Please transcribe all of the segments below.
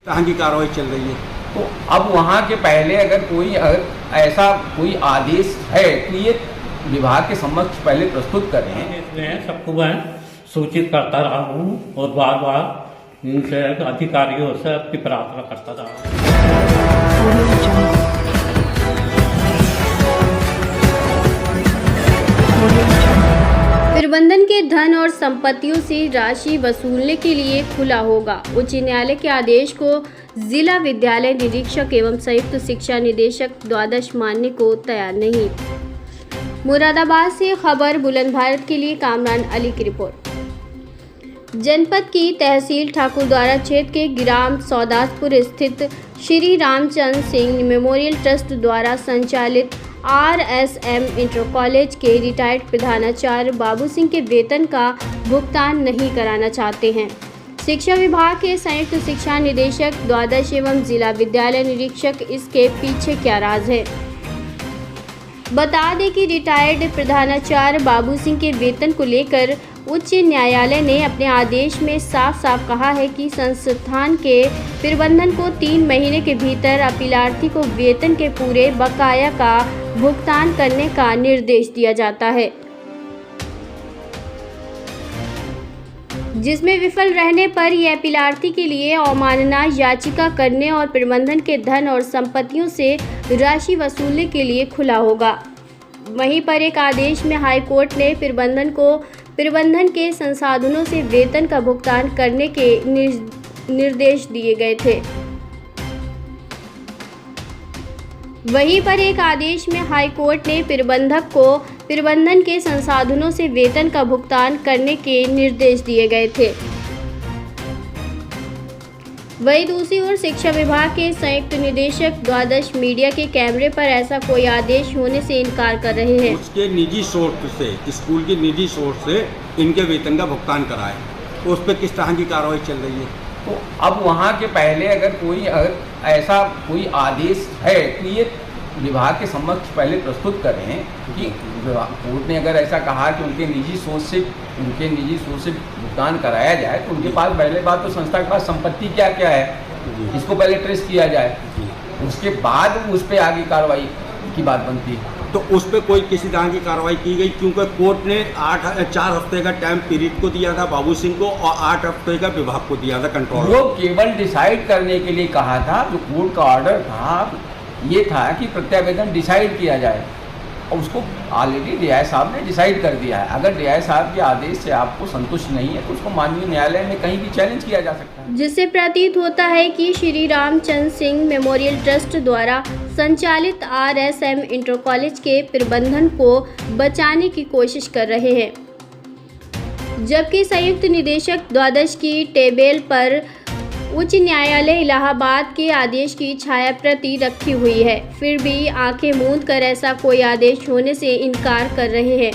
कहाँ की कार्रवाई चल रही है? तो अब वहाँ के पहले अगर ऐसा कोई आदेश है तो ये विभाग के समक्ष पहले प्रस्तुत करें। इसमें सबको मैं सूचित करता रहा हूँ और बार बार इनसे अधिकारियों से आपकी प्रार्थना करता रहा हूँ। प्रबंधन के धन और संपत्तियों से राशि वसूलने के लिए खुला होगा। उच्च न्यायालय के आदेश को जिला विद्यालय निरीक्षक एवं संयुक्त शिक्षा निदेशक द्वादश मानने को तैयार नहीं। मुरादाबाद से खबर बुलंद भारत के लिए कामरान अली की रिपोर्ट। जनपद की तहसील ठाकुरद्वारा क्षेत्र के ग्राम सौदासपुर स्थित श्री रामचंद्र सिंह मेमोरियल ट्रस्ट द्वारा संचालित RSM इंटर कॉलेज के रिटायर्ड प्रधानाचार्य बाबू सिंह के वेतन का भुगतान नहीं कराना चाहते हैं। शिक्षा विभाग के संयुक्त शिक्षा निदेशक द्वादश एवं जिला विद्यालय निरीक्षक इसके पीछे क्या राज है। बता दें कि रिटायर्ड प्रधानाचार्य बाबू सिंह के वेतन को लेकर उच्च न्यायालय ने अपने आदेश में साफ साफ कहा है कि संस्थान के प्रबंधन को 3 महीने के भीतर अपीलार्थी को वेतन के पूरे बकाया का भुगतान करने का निर्देश दिया जाता है, जिसमें विफल रहने पर यह अपीलार्थी के लिए अवमानना याचिका करने और प्रबंधन के धन और संपत्तियों से राशि वसूलने के लिए खुला होगा। वहीं पर एक आदेश में हाई कोर्ट ने प्रबंधन को प्रबंधन के संसाधनों से वेतन का भुगतान करने के निर्देश दिए गए थे। वहीं पर एक आदेश में हाई कोर्ट ने प्रबंधक को प्रबंधन के संसाधनों से वेतन का भुगतान करने के निर्देश दिए गए थे। वहीं दूसरी ओर शिक्षा विभाग के संयुक्त निदेशक द्वादश मीडिया के कैमरे पर ऐसा कोई आदेश होने से इनकार कर रहे हैं। उसके निजी सोर्स से, स्कूल के निजी सोर्स से इनके वेतन का भुगतान कराए, तो उस पर किस तरह की कार्रवाई चल रही है? तो अब वहाँ के पहले अगर ऐसा कोई आदेश है तो ये विभाग के समक्ष पहले प्रस्तुत करें कि कोर्ट ने अगर ऐसा कहा कि उनके निजी सोर्स से भुगतान कराया जाए तो उनके पास पहले बात तो संस्था के पास संपत्ति क्या क्या है, इसको पहले ट्रेस किया जाए, उसके बाद उस पर आगे कार्रवाई की बात बनती है। तो उस पर कोई किसी तरह की कार्रवाई की गई? क्योंकि कोर्ट ने 4 हफ्ते का टाइम पीरियड को दिया था बाबू सिंह को और 8 हफ्ते का विभाग को दिया था कंट्रोल। वो केवल डिसाइड करने के लिए कहा था, जो कोर्ट का ऑर्डर था ये था कि प्रत्यावेदन डिसाइड किया जाए और उसको ऑलरेडी डीआई साहब ने डिसाइड कर दिया है। अगर डीआई साहब के आदेश से आपको संतुष्ट नहीं है तो उसको माननीय न्यायालय में कहीं भी चैलेंज किया जा सकता है। जिससे प्रतीत होता है कि श्री रामचंद्र सिंह मेमोरियल ट्रस्ट द्वारा संचालित RSM इंटर कॉलेज के प्रबंधन को बचाने की कोशिश कर रहे हैं, जबकि संयुक्त निदेशक द्वादश की टेबल पर उच्च न्यायालय इलाहाबाद के आदेश की छाया प्रति रखी हुई है, फिर भी आंखें मूंद कर ऐसा कोई आदेश होने से इनकार कर रहे हैं।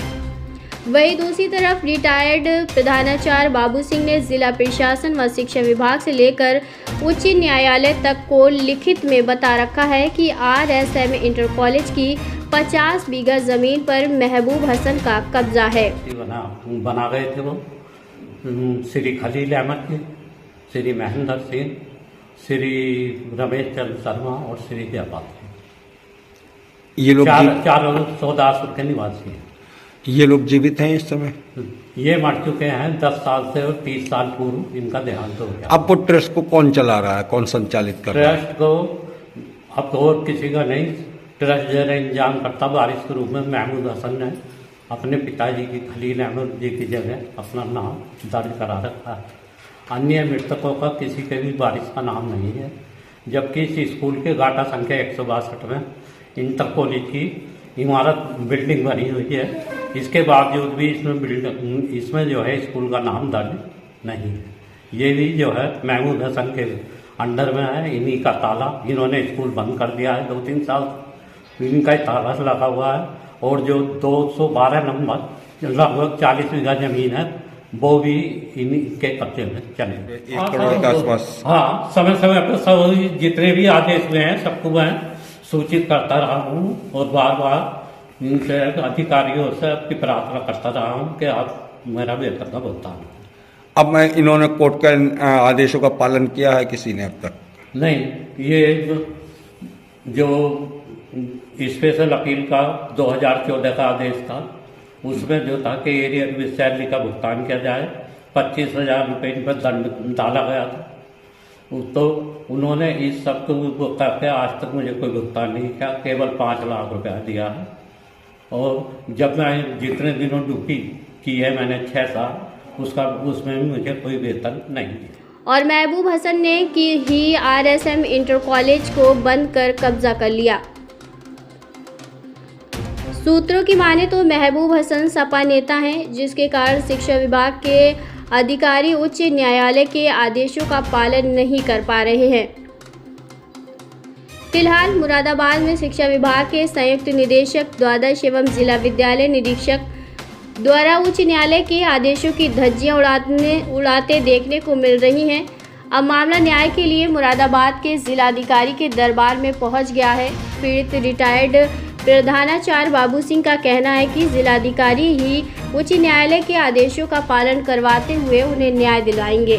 वहीं दूसरी तरफ रिटायर्ड प्रधानाचार्य बाबू सिंह ने जिला प्रशासन व शिक्षा विभाग से लेकर उच्च न्यायालय तक को लिखित में बता रखा है कि RSM इंटर कॉलेज की 50 बीघा जमीन पर महबूब हसन का कब्जा है। बना गए थे वो श्री खलील अहमद के, श्री महेंद्र सिंह, श्री रमेश चंद्र शर्मा और श्री जयपाल सिंह। ये लोग चार सौदासपुर के निवासी हैं। ये लोग जीवित हैं इस समय? ये मर चुके हैं 10 साल से और 30 साल पूर्व इनका देहांत हो गया। अब वो ट्रस्ट को कौन चला रहा है, कौन संचालित कर रहा है? ट्रस्ट को अब तो और किसी का नहीं, ट्रस्ट जरा इंतजाम करता बारिश के रूप में महमूद हसन ने अपने पिताजी की खलील अहमद जी की जगह अपना नाम दर्ज करा रखा है। अन्य मृतकों का किसी के भी बारिश का नाम नहीं है, जबकि इस स्कूल के गाटा संख्या 162 में इंटर कॉलेज की इमारत बिल्डिंग बनी हुई है। इसके बावजूद भी इसमें जो है स्कूल का नाम दर्ज नहीं है। ये भी जो है महमूद हसन के अंडर में है। इन्हीं का ताला, इन्होंने स्कूल बंद कर दिया है 2-3 साल, इनका ही ताला लगा हुआ है। और जो 212 नंबर लगभग 40 बीघा जमीन है वो भी इन्हीं के कब्जे में चले। 1 करोड़ के आसपास। हाँ, समय समय पर सब जितने भी आदेश हुए हैं सबको मैं सूचित करता रहा हूँ और बार बार इनसे अधिकारियों से आपकी प्रार्थना करता रहा हूँ कि आप मेरा वेतन का भुगतान। अब इन्होंने कोर्ट के आदेशों का पालन किया है किसी ने अब तक? नहीं, ये जो स्पेशल अपील का 2014 का आदेश था, उसमें जो था कि एरियर में सैलरी का भुगतान किया जाए, 25,000 रुपये इन पर दंड डाला गया था। तो उन्होंने इस सब को करके आज तक मुझे कोई भुगतान नहीं किया, केवल 5 लाख रुपया दिया है। और जब मैं जितने दिनों ड्यूटी की है मैंने 6 साल, उसमें भी मुझे कोई वेतन नहीं दिया। और महबूब हसन ने कि ही RSM इंटर कॉलेज को बंद कर कब्जा कर लिया। सूत्रों की माने तो महबूब हसन सपा नेता हैं, जिसके कारण शिक्षा विभाग के अधिकारी उच्च न्यायालय के आदेशों का पालन नहीं कर पा रहे हैं। फिलहाल मुरादाबाद में शिक्षा विभाग के संयुक्त निदेशक द्वादश एवं जिला विद्यालय निरीक्षक द्वारा उच्च न्यायालय के आदेशों की धज्जियां उड़ाते देखने को मिल रही हैं। अब मामला न्याय के लिए मुरादाबाद के जिलाधिकारी के दरबार में पहुंच गया है। पीड़ित रिटायर्ड प्रधानाचार्य बाबू सिंह का कहना है कि जिलाधिकारी ही उच्च न्यायालय के आदेशों का पालन करवाते हुए उन्हें न्याय दिलाएंगे।